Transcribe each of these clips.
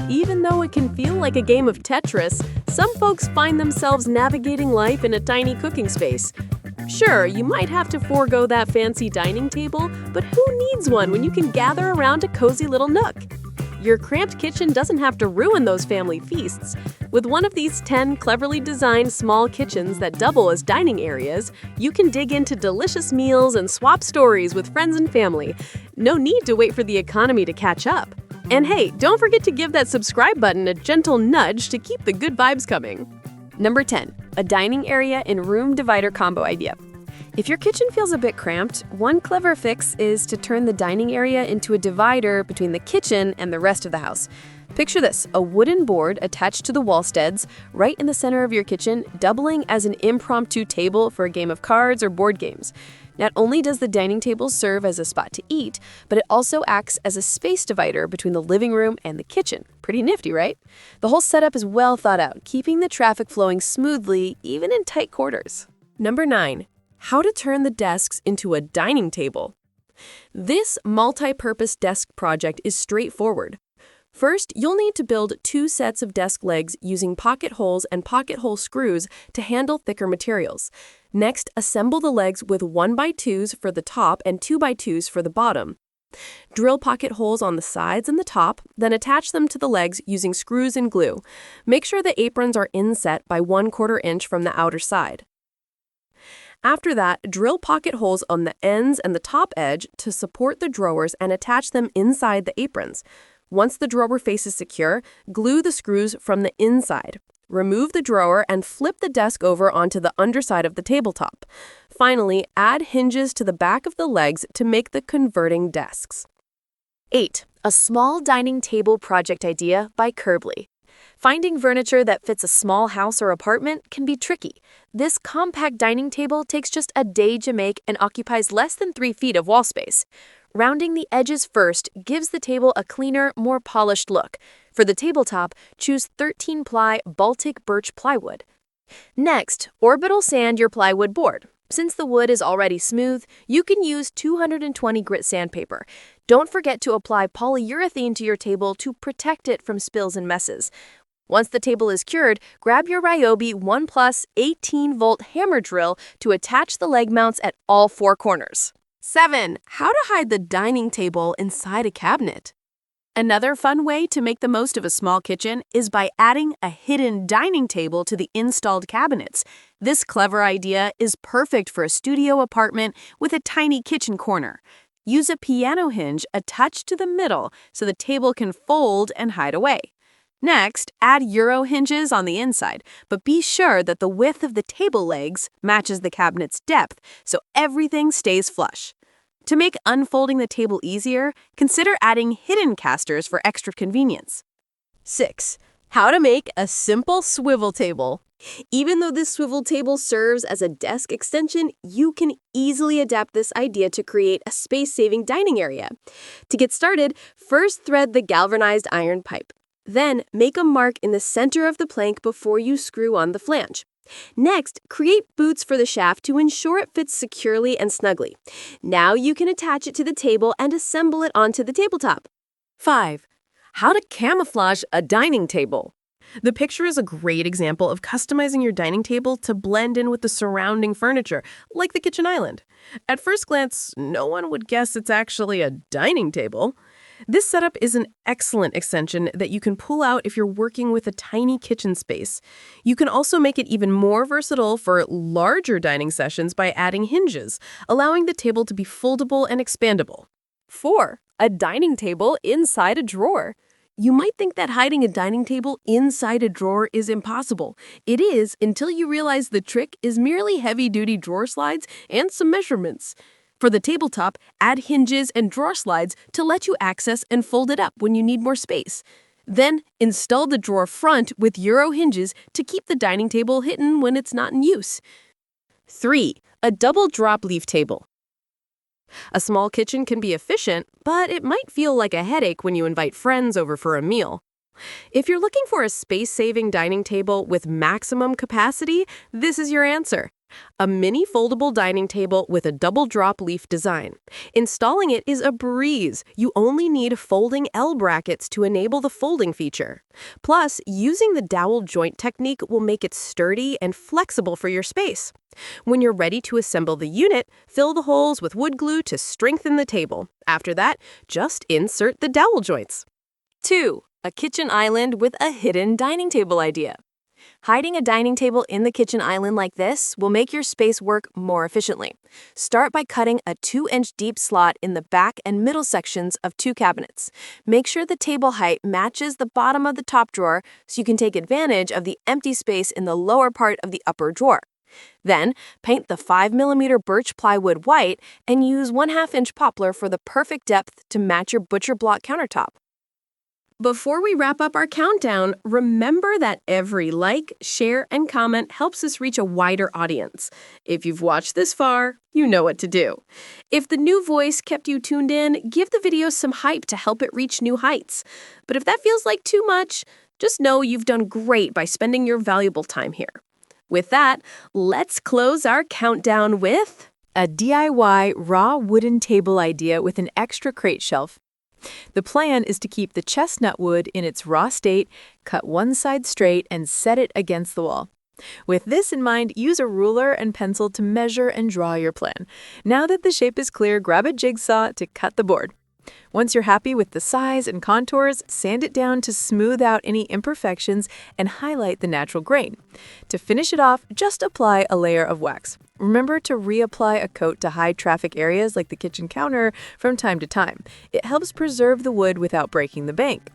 Even though it can feel like a game of Tetris, some folks find themselves navigating life in a tiny cooking space. Sure, you might have to forego that fancy dining table, but who needs one when you can gather around a cozy little nook? Your cramped kitchen doesn't have to ruin those family feasts. With one of these 10 cleverly designed small kitchens that double as dining areas, you can dig into delicious meals and swap stories with friends and family. No need to wait for the economy to catch up. And hey, don't forget to give that subscribe button a gentle nudge to keep the good vibes coming. Number 10. A dining area in room divider combo idea. If your kitchen feels a bit cramped, one clever fix is to turn the dining area into a divider between the kitchen and the rest of the house. Picture this, a wooden board attached to the wall studs, right in the center of your kitchen, doubling as an impromptu table for a game of cards or board games. Not only does the dining table serve as a spot to eat, but it also acts as a space divider between the living room and the kitchen. Pretty nifty, right? The whole setup is well thought out, keeping the traffic flowing smoothly, even in tight quarters. Number 9. How to turn the desks into a dining table. This multi-purpose desk project is straightforward. First, you'll need to build 2 sets of desk legs using pocket holes and pocket hole screws to handle thicker materials. Next, assemble the legs with 1x2s for the top and 2x2s for the bottom. Drill pocket holes on the sides and the top, then attach them to the legs using screws and glue. Make sure the aprons are inset by 1/4 inch from the outer side. After that, drill pocket holes on the ends and the top edge to support the drawers and attach them inside the aprons. Once the drawer face is secure, glue the screws from the inside. Remove the drawer and flip the desk over onto the underside of the tabletop. Finally, add hinges to the back of the legs to make the converting desks. 8. A small dining table project idea by Curbly. Finding furniture that fits a small house or apartment can be tricky. This compact dining table takes just a day to make and occupies less than 3 feet of wall space. Rounding the edges first gives the table a cleaner, more polished look. For the tabletop, choose 13-ply Baltic birch plywood. Next, orbital sand your plywood board. Since the wood is already smooth, you can use 220 grit sandpaper. Don't forget to apply polyurethane to your table to protect it from spills and messes. Once the table is cured, grab your Ryobi 1+ 18-volt hammer drill to attach the leg mounts at all 4 corners. 7. How to hide the dining table inside a cabinet. Another fun way to make the most of a small kitchen is by adding a hidden dining table to the installed cabinets. This clever idea is perfect for a studio apartment with a tiny kitchen corner. Use a piano hinge attached to the middle so the table can fold and hide away. Next, add Euro hinges on the inside, but be sure that the width of the table legs matches the cabinet's depth so everything stays flush. To make unfolding the table easier, consider adding hidden casters for extra convenience. 6. How to make a simple swivel table. Even though this swivel table serves as a desk extension, you can easily adapt this idea to create a space-saving dining area. To get started, first thread the galvanized iron pipe. Then, make a mark in the center of the plank before you screw on the flange. Next, create boots for the shaft to ensure it fits securely and snugly. Now you can attach it to the table and assemble it onto the tabletop. 5. How to camouflage a dining table. The picture is a great example of customizing your dining table to blend in with the surrounding furniture, like the kitchen island. At first glance, no one would guess it's actually a dining table. This setup is an excellent extension that you can pull out if you're working with a tiny kitchen space. You can also make it even more versatile for larger dining sessions by adding hinges, allowing the table to be foldable and expandable. 4. A dining table inside a drawer. You might think that hiding a dining table inside a drawer is impossible. It is until you realize the trick is merely heavy-duty drawer slides and some measurements. For the tabletop, add hinges and drawer slides to let you access and fold it up when you need more space. Then, install the drawer front with Euro hinges to keep the dining table hidden when it's not in use. 3. A double drop leaf table. A small kitchen can be efficient, but it might feel like a headache when you invite friends over for a meal. If you're looking for a space-saving dining table with maximum capacity, this is your answer. A mini foldable dining table with a double drop leaf design. Installing it is a breeze. You only need folding L brackets to enable the folding feature. Plus, using the dowel joint technique will make it sturdy and flexible for your space. When you're ready to assemble the unit, fill the holes with wood glue to strengthen the table. After that, just insert the dowel joints. 2. A kitchen island with a hidden dining table idea. Hiding a dining table in the kitchen island like this will make your space work more efficiently. Start by cutting a 2-inch deep slot in the back and middle sections of 2 cabinets. Make sure the table height matches the bottom of the top drawer so you can take advantage of the empty space in the lower part of the upper drawer. Then, paint the 5mm birch plywood white and use 1/2-inch poplar for the perfect depth to match your butcher block countertop. Before we wrap up our countdown, remember that every like, share, and comment helps us reach a wider audience. If you've watched this far, you know what to do. If the new voice kept you tuned in, give the video some hype to help it reach new heights. But if that feels like too much, just know you've done great by spending your valuable time here. With that, let's close our countdown with a DIY raw wooden table idea with an extra crate shelf. The plan is to keep the chestnut wood in its raw state, cut one side straight, and set it against the wall. With this in mind, use a ruler and pencil to measure and draw your plan. Now that the shape is clear, grab a jigsaw to cut the board. Once you're happy with the size and contours, sand it down to smooth out any imperfections and highlight the natural grain. To finish it off, just apply a layer of wax. Remember to reapply a coat to high-traffic areas like the kitchen counter from time to time. It helps preserve the wood without breaking the bank.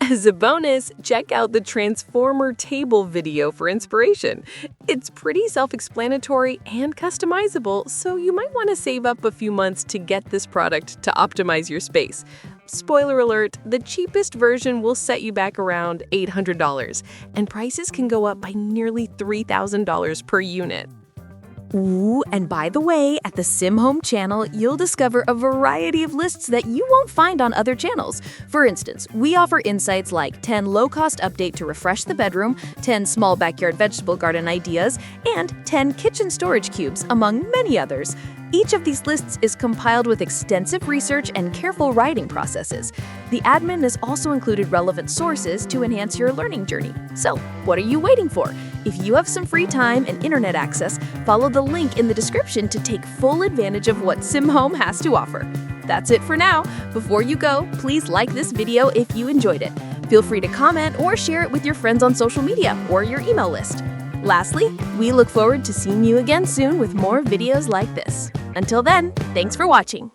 As a bonus, check out the Transformer table video for inspiration. It's pretty self-explanatory and customizable, so you might want to save up a few months to get this product to optimize your space. Spoiler alert, the cheapest version will set you back around $800, and prices can go up by nearly $3,000 per unit. Ooh, and by the way, at the Sim Home channel, you'll discover a variety of lists that you won't find on other channels. For instance, we offer insights like 10 low-cost update to refresh the bedroom, 10 small backyard vegetable garden ideas, and 10 kitchen storage cubes, among many others. Each of these lists is compiled with extensive research and careful writing processes. The admin has also included relevant sources to enhance your learning journey. So, what are you waiting for? If you have some free time and internet access, follow the link in the description to take full advantage of what Sim Home has to offer. That's it for now. Before you go, please like this video if you enjoyed it. Feel free to comment or share it with your friends on social media or your email list. Lastly, we look forward to seeing you again soon with more videos like this. Until then, thanks for watching.